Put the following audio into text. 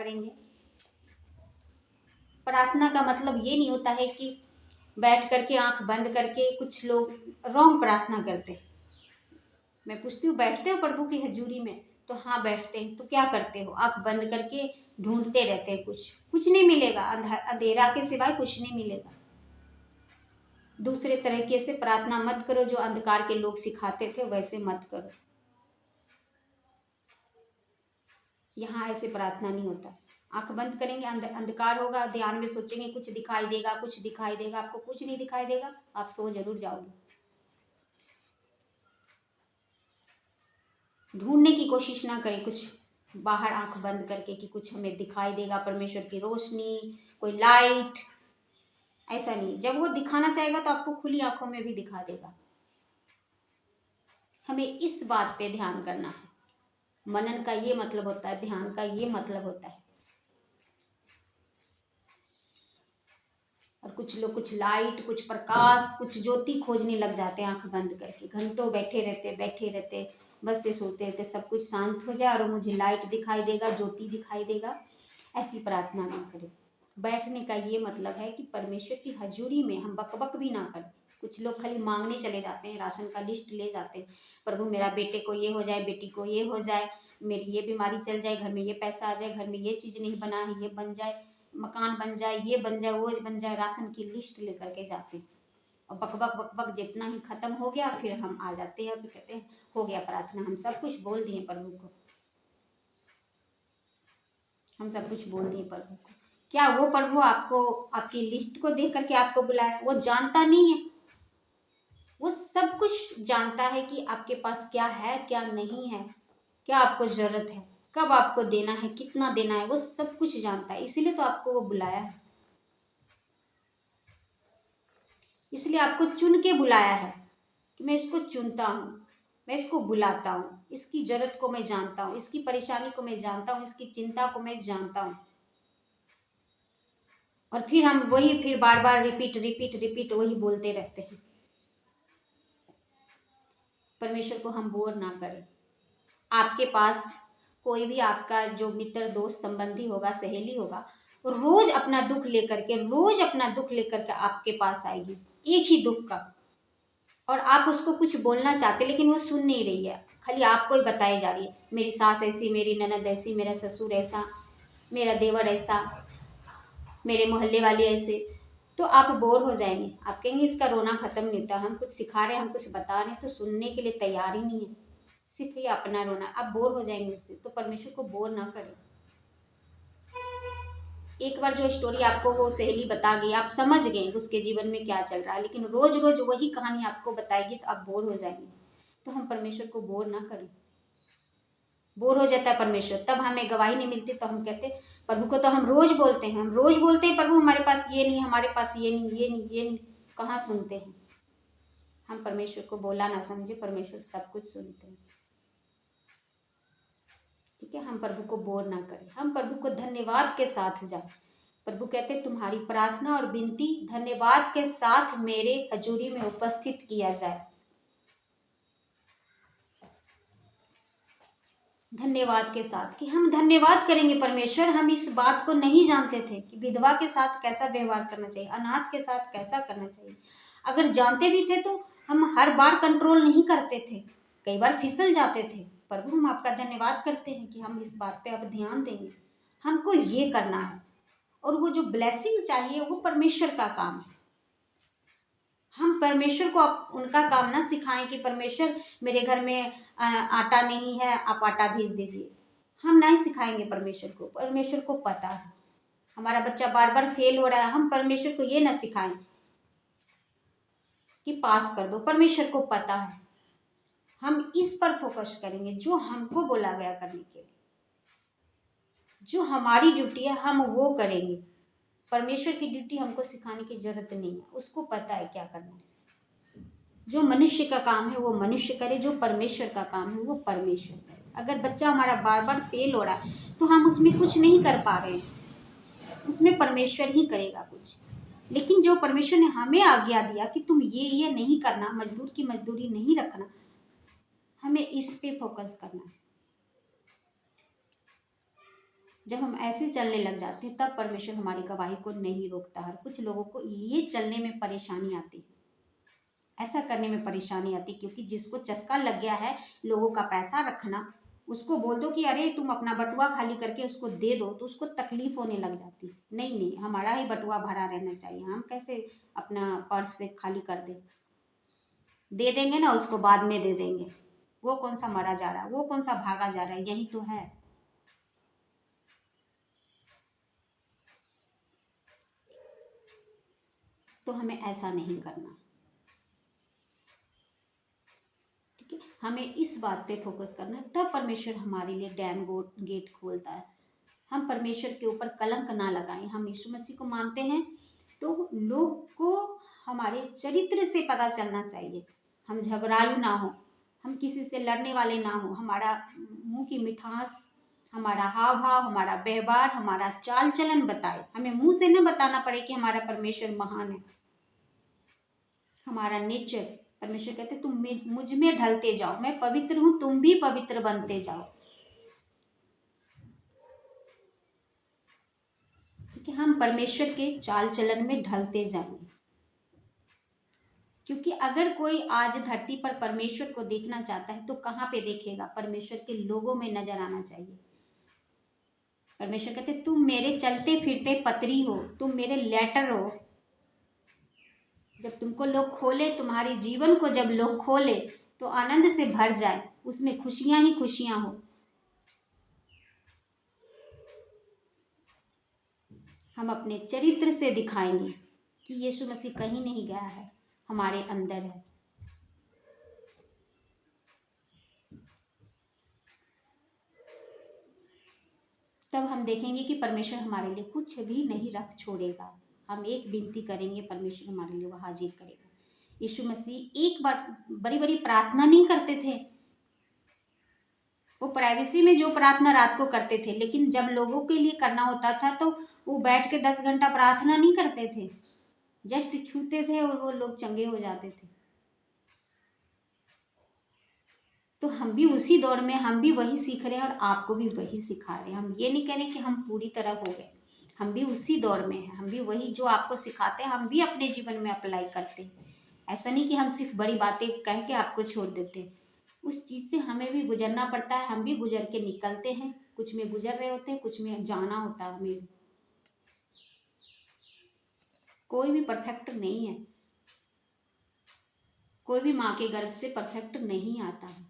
करेंगे। प्रार्थना का मतलब ये नहीं होता है कि बैठ करके आंख बंद करके, कुछ लोग रॉन्ग प्रार्थना करते हैं। मैं पूछती हूँ, बैठते हो प्रभु की हजूरी में? तो हाँ बैठते हैं। तो क्या करते हो? आंख बंद करके ढूंढते रहते हैं, कुछ नहीं मिलेगा, अंधेरा के सिवाय कुछ नहीं मिलेगा। दूसरे तरीके से प्रार्थना मत करो, जो अंधकार के लोग सिखाते थे वैसे मत करो। यहाँ ऐसे प्रार्थना नहीं होता। आंख बंद करेंगे, अंधकार होगा, ध्यान में सोचेंगे कुछ दिखाई देगा, कुछ दिखाई देगा। आपको कुछ नहीं दिखाई देगा, आप सो जरूर जाओगे। ढूंढने की कोशिश ना करें कुछ बाहर आंख बंद करके कि कुछ हमें दिखाई देगा, परमेश्वर की रोशनी, कोई लाइट। ऐसा नहीं, जब वो दिखाना चाहेगा तो आपको खुली आंखों में भी दिखा देगा। हमें इस बात पे ध्यान करना है। मनन का ये मतलब होता है, ध्यान का ये मतलब होता है। और कुछ लोग कुछ लाइट, कुछ प्रकाश, कुछ ज्योति खोजने लग जाते हैं आंख बंद करके। घंटों बैठे रहते, बस ये सोते रहते सब कुछ शांत हो जाए और मुझे लाइट दिखाई देगा, ज्योति दिखाई देगा। ऐसी प्रार्थना ना करें। बैठने का ये मतलब है कि परमेश्वर की हजूरी में हम बकबक भी ना करें। कुछ लोग खाली मांगने चले जाते हैं, राशन का लिस्ट ले जाते हैं, प्रभु मेरा बेटे को ये हो जाए, बेटी को ये हो जाए, मेरी ये बीमारी चल जाए, घर में ये पैसा आ जाए, घर में ये चीज़ नहीं बना है ये बन जाए, मकान बन जाए, ये बन जाए, वो बन जाए। राशन की लिस्ट लेकर के जाते हैं और बकबक बकबक जितना ही खत्म हो गया फिर हम आ जाते हैं और कहते हैं हो गया प्रार्थना, हम सब कुछ बोल दिए प्रभु को, हम सब कुछ बोल दिए प्रभु को। क्या वो प्रभु आपको आपकी लिस्ट को देख करके आपको बुलाया? वो जानता नहीं है? वो सब कुछ जानता है कि आपके पास क्या है, क्या नहीं है, क्या आपको जरूरत है, कब आपको देना है, कितना देना है, वो सब कुछ जानता है। इसीलिए तो आपको वो बुलाया है, इसलिए आपको चुन के बुलाया है कि मैं इसको चुनता हूँ, मैं इसको बुलाता हूँ, इसकी जरूरत को मैं जानता हूँ, इसकी परेशानी को मैं जानता हूँ, इसकी चिंता को मैं जानता हूँ। और फिर हम वही फिर बार बार रिपीट रिपीट रिपीट वही बोलते रहते हैं। परमेश्वर को हम बोर ना करें। आपके पास कोई भी आपका जो मित्र, दोस्त, संबंधी होगा, सहेली होगा, रोज अपना दुख लेकर के, रोज अपना दुख लेकर के आपके पास आएगी, एक ही दुख का। और आप उसको कुछ बोलना चाहते लेकिन वो सुन नहीं रही है, खाली आपको ही बताई जा रही है, मेरी सास ऐसी, मेरी ननद ऐसी, मेरा ससुर ऐसा, मेरा देवर ऐसा, मेरे मोहल्ले वाले ऐसे। तो आप बोर हो जाएंगे, आप कहेंगे इसका रोना खत्म नहीं होता, हम कुछ सिखा रहे हैं, हम कुछ बता रहे हैं तो सुनने के लिए तैयार ही नहीं है, सिर्फ ये अपना रोना। आप बोर हो जाएंगे उससे। तो परमेश्वर को बोर ना करें। एक बार जो स्टोरी आपको वो सहेली बता गई, आप समझ गए उसके जीवन में क्या चल रहा है, लेकिन रोज रोज वही कहानी आपको बताएगी तो आप बोर हो जाएंगे। तो हम परमेश्वर को बोर ना करें। बोर हो जाता है परमेश्वर, तब हमें गवाही नहीं मिलती, तो हम कहते प्रभु को तो हम रोज बोलते हैं, हम रोज बोलते हैं प्रभु हमारे पास ये नहीं, हमारे पास ये नहीं, ये नहीं, ये नहीं। कहाँ सुनते हैं? हम परमेश्वर को बोला ना समझे, परमेश्वर सब कुछ सुनते हैं। ठीक है, हम प्रभु को बोर ना करें, हम प्रभु को धन्यवाद के साथ जाए। प्रभु कहते तुम्हारी प्रार्थना और विनती धन्यवाद के साथ मेरे हजूरी में उपस्थित किया जाए। धन्यवाद के साथ, कि हम धन्यवाद करेंगे परमेश्वर, हम इस बात को नहीं जानते थे कि विधवा के साथ कैसा व्यवहार करना चाहिए, अनाथ के साथ कैसा करना चाहिए। अगर जानते भी थे तो हम हर बार कंट्रोल नहीं करते थे, कई बार फिसल जाते थे। प्रभु हम आपका धन्यवाद करते हैं कि हम इस बात पे अब ध्यान देंगे, हमको ये करना है। और वो जो ब्लेसिंग चाहिए वो परमेश्वर का काम है। हम परमेश्वर को उनका काम ना सिखाएं कि परमेश्वर मेरे घर में आटा नहीं है, आप आटा भेज दीजिए। हम नहीं सिखाएंगे परमेश्वर को, परमेश्वर को पता है हमारा बच्चा बार बार फेल हो रहा है, हम परमेश्वर को ये ना सिखाएं कि पास कर दो। परमेश्वर को पता है, हम इस पर फोकस करेंगे जो हमको बोला गया करने के लिए, जो हमारी ड्यूटी है हम वो करेंगे। परमेश्वर की ड्यूटी हमको सिखाने की जरूरत नहीं है, उसको पता है क्या करना है। जो मनुष्य का काम है वो मनुष्य करे, जो परमेश्वर का काम है वो परमेश्वर करे। अगर बच्चा हमारा बार बार फेल हो रहा है तो हम उसमें कुछ नहीं कर पा रहे हैं, उसमें परमेश्वर ही करेगा कुछ। लेकिन जो परमेश्वर ने हमें आज्ञा दिया कि तुम ये नहीं करना, मजदूर की मजदूरी नहीं रखना, हमें इस पे फोकस करना है। जब हम ऐसे चलने लग जाते हैं तब परमेश्वर हमारी गवाही को नहीं रोकता है। कुछ लोगों को ये चलने में परेशानी आती है, ऐसा करने में परेशानी आती, क्योंकि जिसको चस्का लग गया है लोगों का पैसा रखना, उसको बोल दो कि अरे तुम अपना बटुआ खाली करके उसको दे दो, तो उसको तकलीफ होने लग जाती। नहीं नहीं, हमारा ही बटुआ भरा रहना चाहिए, हम कैसे अपना पर्स से खाली कर दें। दे देंगे ना, उसको बाद में दे देंगे। वो कौन सा मरा जा रहा है, वो कौन सा भागा जा रहा है, यही तो है। तो हमें ऐसा नहीं करना, ठीक है। हमें इस बात पे फोकस करना है, तब परमेश्वर हमारे लिए डैम गेट खोलता है। हम परमेश्वर के ऊपर कलंक ना लगाएं। हम यीशु मसीह को मानते हैं तो लोग को हमारे चरित्र से पता चलना चाहिए। हम झगड़ालू ना हो, हम किसी से लड़ने वाले ना हो। हमारा मुंह की मिठास, हमारा हाव भाव, हमारा व्यवहार, हमारा चाल चलन बताए। हमें मुंह से न बताना पड़े कि हमारा परमेश्वर महान है। हमारा नेचर, परमेश्वर कहते तुम मुझ में ढलते जाओ, मैं पवित्र हूं, तुम भी पवित्र बनते जाओ, कि हम परमेश्वर के चाल चलन में ढलते जाएंगे। क्योंकि अगर कोई आज धरती पर परमेश्वर को देखना चाहता है तो कहाँ पे देखेगा? परमेश्वर के लोगों में नजर आना चाहिए। परमेश्वर कहते तुम मेरे चलते फिरते पत्री हो, तुम मेरे लेटर हो। जब तुमको लोग खोले, तुम्हारे जीवन को जब लोग खोले तो आनंद से भर जाए, उसमें खुशियां ही खुशियां हो। हम अपने चरित्र से दिखाएंगे कि यीशु मसीह कहीं नहीं गया है, हमारे अंदर है। तब हम देखेंगे कि परमेश्वर हमारे लिए कुछ भी नहीं रख छोड़ेगा। हम एक विनती करेंगे, परमेश्वर हमारे लिए वो हाजिर करेगा। यीशु मसीह एक बार बड़ी बड़ी प्रार्थना नहीं करते थे, वो प्राइवेसी में जो प्रार्थना रात को करते थे, लेकिन जब लोगों के लिए करना होता था तो वो बैठ के 10 घंटा प्रार्थना नहीं करते थे, जस्ट छूते थे और वो लोग चंगे हो जाते थे। तो हम भी उसी दौर में, हम भी वही सीख रहे हैं और आपको भी वही सिखा रहे हैं। हम ये नहीं कह रहे कि हम पूरी तरह हो गए, हम भी उसी दौर में हैं। हम भी वही जो आपको सिखाते हैं हम भी अपने जीवन में अप्लाई करते हैं। ऐसा नहीं कि हम सिर्फ बड़ी बातें कह के आपको छोड़ देते हैं, उस चीज़ से हमें भी गुजरना पड़ता है। हम भी गुजर के निकलते हैं, कुछ में गुजर रहे होते हैं, कुछ में जाना होता है हमें। कोई भी परफेक्ट नहीं है, कोई भी माँ के गर्भ से परफेक्ट नहीं आता है।